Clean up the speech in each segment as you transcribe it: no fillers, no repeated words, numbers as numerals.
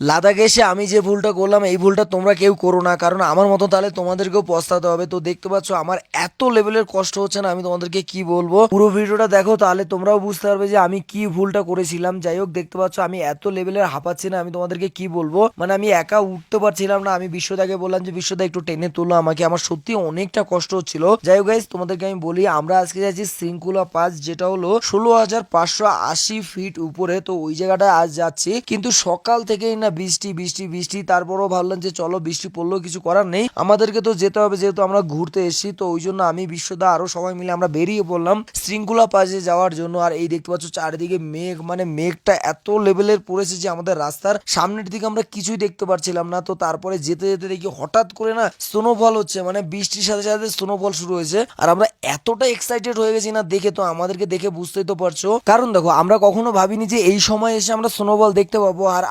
লাদাখে এসে আমি যে ভুলটা করলাম এই ভুলটা তোমরা কেউ করো না, কারণ আমার মতো তাহলে তোমাদেরকেও পস্তাতে হবে। তো দেখতে পাচ্ছ আমার এত লেভেলের কষ্ট হচ্ছে না, আমি তোমাদেরকে কি বলবো। পুরো ভিডিওটা দেখো তাহলে তোমরাও বুঝতে পারবে যে আমি কি ভুলটা করেছিলাম। যাই হোক, দেখতে পাচ্ছ আমি এত লেভেলের হাঁপাচ্ছি না, আমি তোমাদেরকে কি বলবো, মানে আমি একা উঠতে পারছিলাম না। আমি বিশ্বদাকে বললাম যে বিশ্বদা একটু টেনে তুলো আমাকে, আমার সত্যি অনেকটা কষ্ট হচ্ছিল। যাই হোক গাইস, তোমাদেরকে আমি বলি আমরা আজকে যাচ্ছি শৃঙ্খলা পাস, যেটা হলো 16,580 ফিট উপরে। তো ওই জায়গাটা আজ যাচ্ছি, কিন্তু সকাল থেকেই না বৃষ্টি বৃষ্টি বৃষ্টি। তারপরও ভাবলাম যে চলো বৃষ্টি পড়লেও কিছু করার নেই, আমাদেরকে তো যেতে হবে যেহেতু আমরা ঘুরতে এসেছি। তো ওই জন্য আমি বিশ্বদা আরো সবাই মিলে আমরা বেরিয়ে পড়লাম শৃঙ্খলা পাসে যাওয়ার জন্য। আর এই দেখতে পাচ্ছ চারিদিকে মেঘ, মানে মেঘটা এত লেভেলের পড়েছে যে আমাদের রাস্তার সামনের দিকে আমরা কিছুই দেখতে পাচ্ছিলাম না। তো তারপরে যেতে যেতে দেখি হঠাৎ করে না স্নোফল হচ্ছে, মানে বৃষ্টির সাথে সাথে স্নোফল শুরু হয়েছে। আর আমরা এতটা এক্সাইটেড হয়ে গেছি না দেখে, তো আমাদেরকে দেখে বুঝতেই তো পারছো। কারণ দেখো আমরা কখনো ভাবিনি যে এই সময় এসে আমরা স্নোবল দেখতে পাবো। আর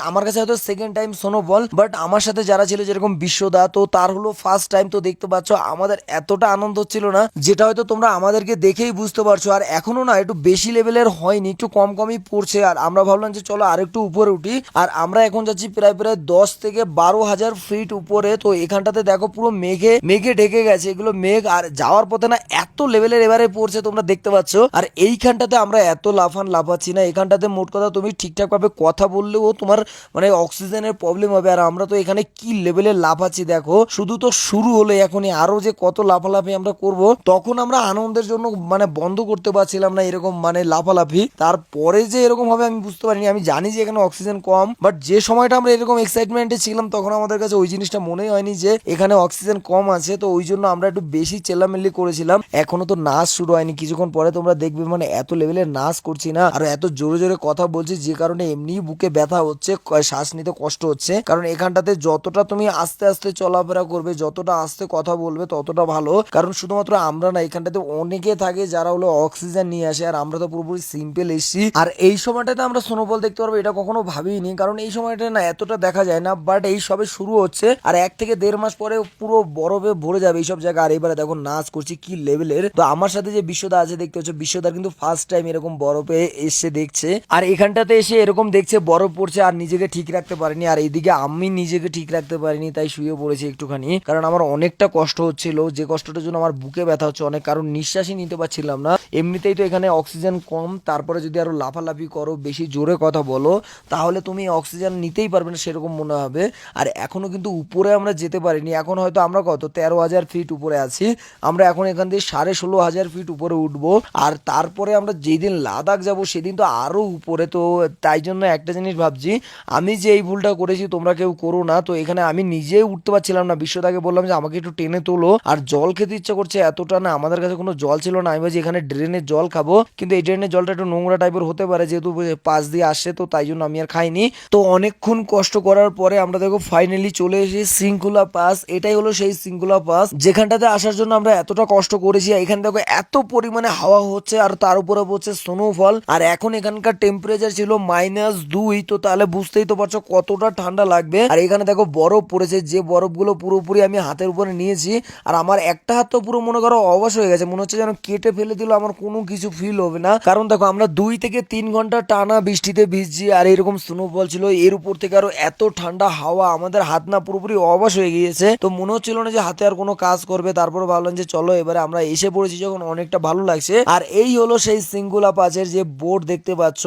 আমার কাছে হয়তো সেকেন্ড টাইম স্নোবল, বাট আমার সাথে যারা ছিল যেরকম বিশ্বদা, তো তার হলো ফার্স্ট টাইম। তো দেখতে পাচ্ছ আমাদের এতটা আনন্দ হচ্ছিল না, যেটা হয়তো তোমরা আমাদেরকে দেখেই বুঝতে পারছো। আর এখনো না একটু বেশি লেভেলের হয়নি, একটু কম কমই পড়ছে। আর আমরা ভাবলাম যে চলো আরেকটু উপরে উঠি। আর আমরা এখন যাচ্ছি প্রায় প্রায় 10 থেকে 12 হাজার ফিট উপরে। তো এখানটাতে দেখো পুরো মেঘে মেঘে ঢেকে গেছে এগুলো মেঘ। আর যাওয়ার পথে না এত লেভেলের এবারে পড়ছে তোমরা দেখতে পাচ্ছ। আর এইখানটাতে আমরা এত লাফাচ্ছি না, এখানটাতে মোট কথা তুমি ঠিকঠাক ভাবে কথা বললেও তোমার মানে অক্সিজেনের প্রবলেম হবে। আর আমরা তো এখানে কি লেভেলের লাফাচ্ছি দেখো, শুধু তো শুরু হলো, এখনই আরো যে কত লাফালাফি আমরা করব। তখন আমরা আনন্দের জন্য মানে বন্ধ করতে পারছিলাম না এরকম মানে লাফালাফি। তারপরে যে এরকম হবে আমি বুঝতে পারিনি। আমি জানি যে এখানে অক্সিজেন কম, বাট যে সময়টা আমরা এরকম এক্সাইটমেন্টে ছিলাম তখন আমাদের কাছে ওই জিনিসটা মনেই হয়নি যে এখানে অক্সিজেন কম আছে। তো ওই জন্য আমরা একটু বেশি চেল্লামেল্লি করেছিলাম। এখনো তো নাচ শুরু হয়নি, কিছুক্ষণ পরে তোমরা দেখবে মানে এত লেভেলের নাচ করছি না, আর এত জোরে জোরে কথা বলছি যে কারণে এমনি বুকে ব্যথা হচ্ছে, শ্বাস নিতে কষ্ট হচ্ছে। কারণ এখানটাতে যতটা তুমি আস্তে আস্তে চলাফেরা করবে, যতটা আস্তে কথা বলবে ততটা ভালো। কারণ শুধুমাত্র আমরা না, এখানটাতে অনেকে থাকে যারা হলো অক্সিজেন নিয়ে আসে, আর আমরা তো পুরোপুরি সিম্পল এসছি। আর এই সময়টাতে আমরা স্নোফল দেখতে পারবো এটা কখনো ভাবিনি, কারণ এই সময়টা না এতটা দেখা যায় না। বাট এই সবে শুরু হচ্ছে, আর 1 থেকে 1.5 মাস পরে পুরো বরফে ভরে যাবে এইসব জায়গা। আর এবারে দেখো নাচ করছি কি লেভেলের। তো আমার সাথে যে বিশ্বদা আছে দেখতে হচ্ছে, বিশ্বদার কিন্তু ফার্স্ট টাইম এরকম বরফে এসে দেখছে। আর এখানটাতে এসে এরকম দেখছে বরফ পড়ছে আর নিজেকে ঠিক রাখতে পারেনি। আর এইদিকে আমি নিজেকে ঠিক রাখতে পারিনি, তাই শুয়ে পড়েছি একটুখানি। কারণ আমার অনেকটা কষ্ট হচ্ছিল, যে কষ্টটার জন্য আমার বুকে ব্যথা হচ্ছে অনেক, কারণ নিঃশ্বাসই নিতে পারছিলাম না। এমনিতেই তো এখানে অক্সিজেন কম, তারপরে যদি আরো লাফালাফি করো, বেশি জোরে কথা বলো, তাহলে তুমি অক্সিজেন নিতেই পারবে না সেরকম মনে হবে। আর এখনো কিন্তু উপরে আমরা যেতে পারিনি, এখন হয়তো আমরা কত 13,000 ফিট উপরে আছি। আমরা এখন এখান থেকে 16,500 ফিট উপরে উঠবো। আর তারপরে আমরা যেদিন লাদাখ যাব সেদিন তো আরো উপরে। তো তাই জন্য একটা জিনিস ভাবছি, আমি যে এই ভুলটা করেছি তোমরা কেউ করো না। তো এখানে আমি নিজেই উঠতে পারছিলাম না, বিশ্বদাকে বললাম যে আমাকে একটু টেনে তোলো। আর জল খেতে ইচ্ছা করছে এতটা না, আমাদের কাছে কোনো জল ছিল না। আমি ভাবছি এখানে ড্রেনের জল খাবো, কিন্তু এই ড্রেনের জলটা একটু নোংরা টাইপের হতে পারে যেহেতু পাশ দিয়ে আসছে। তো তাই জন্য আমি আর খাইনি। তো অনেকক্ষণ কষ্ট করার পরে আমরা দেখো ফাইনালি চলে এসেছি শৃঙ্খলা পাস। এটাই হলো সেই শৃঙ্খলা পাস যেখানটাতে আসার জন্য আমরা এতটা কষ্ট করেছি। এখানে দেখো এত পরিমাণে হাওয়া হচ্ছে, আর তার উপরে পড়ছে স্নোফল। আর এখন এখানকার টেম্পারেচার ছিল -2। তো তাহলে বুঝতেই তো পারছো কতটা ঠান্ডা লাগবে। আর এখানে দেখো বরফ পড়েছে, যে বরফগুলো পুরোপুরি আমি হাতের উপরে নিয়েছি। আর আমার একটা হাত তো পুরো মনে করো অবশ হয়ে গেছে, মনে হচ্ছে যেন কেটে ফেলে দিল, আমার কোনো কিছু ফিল হবে না। কারণ দেখো আমরা 2 থেকে 3 ঘন্টা টানা বৃষ্টিতে ভিজছি, আর এরকম স্নোফল ছিল, এর উপর থেকে আরো এত ঠান্ডা হাওয়া, আমাদের হাত না পুরোপুরি অবশ হয়ে গিয়েছে। তো মনে হচ্ছিল না যে হাতে আর কোনো কাজ করবে। তারপরে ভাবলাম যে চলো এবারে আমরা এসে পড়েছি যখন, অনেকটা ভালো লাগছে। আর এই হলো সেই শৃঙ্খলা পাসের যে বোর্ড দেখতে পাচ্ছ,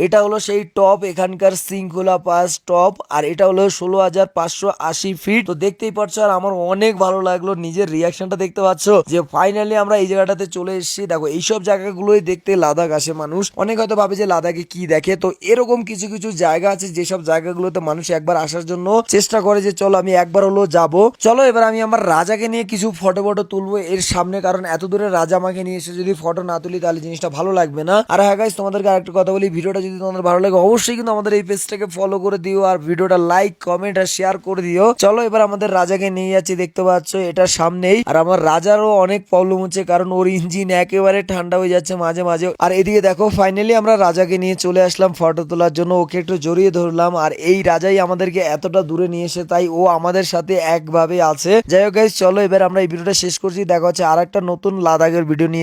এটা হলো সেই টপ, এখানকার শৃঙ্খলা পাস টপ। আর এটা হলো 16,580 ফিট। তো দেখতেই পাচ্ছ, আর আমার অনেক ভালো লাগলো, নিজের রিয়াকশনটা দেখতে পাচ্ছ যে ফাইনালি আমরা এই জায়গাটাতে চলে এসেছি। দেখো এইসব জায়গাগুলোই দেখতে লাদাখ আসে মানুষ। অনেক হয়তো ভাবে যে লাদাখে কি দেখে, তো এরকম কিছু কিছু জায়গা আছে যেসব জায়গাগুলোতে মানুষ একবার আসার জন্য চেষ্টা করে যে চলো আমি একবার হলো যাবো। চলো এবার আমি আমার রাজাকে নিয়ে কিছু ফটো তুলবো এর সামনে, কারণ এত দূরে রাজা আমাকে নিয়ে এসে যদি ফটো না তুলি তাহলে জিনিসটা ভালো লাগবে না। আর হ্যাঁ গাইস, তোমাদেরকে আরেকটা কথা বলি, ভিডিওটা যদি তোমাদের ভালো লাগে অবশ্যই কিন্তু আমাদের এই পেজটাকে ফলো করে দিও, আর ভিডিওটা লাইক কমেন্ট আর শেয়ার করে দিও। চলো এবার আমাদের রাজাকে নিয়ে যাচ্ছি, দেখতে পাচ্ছ এটা সামনেই। আর আমার রাজারও অনেক প্রবলেম হচ্ছে, কারণ ওর ইঞ্জিন একেবারে ঠান্ডা হয়ে যাচ্ছে মাঝে মাঝে। আর এদিকে দেখো ফাইনালি আমরা রাজাকে নিয়ে চলে আসলাম ফটো তোলার জন্য, ওকে একটু জড়িয়ে ধরলাম। আর এই রাজাই আমাদেরকে এতটা দূরে নিয়ে এসে, তাই ও আমাদের সাথে একভাবে আছে। যাই হোক গাইস, চলো এবার আমরা এই ভিডিওটা শেষ করছি, দেখা হচ্ছে আর একটা নতুন লাদাখের ভিডিও নিয়ে।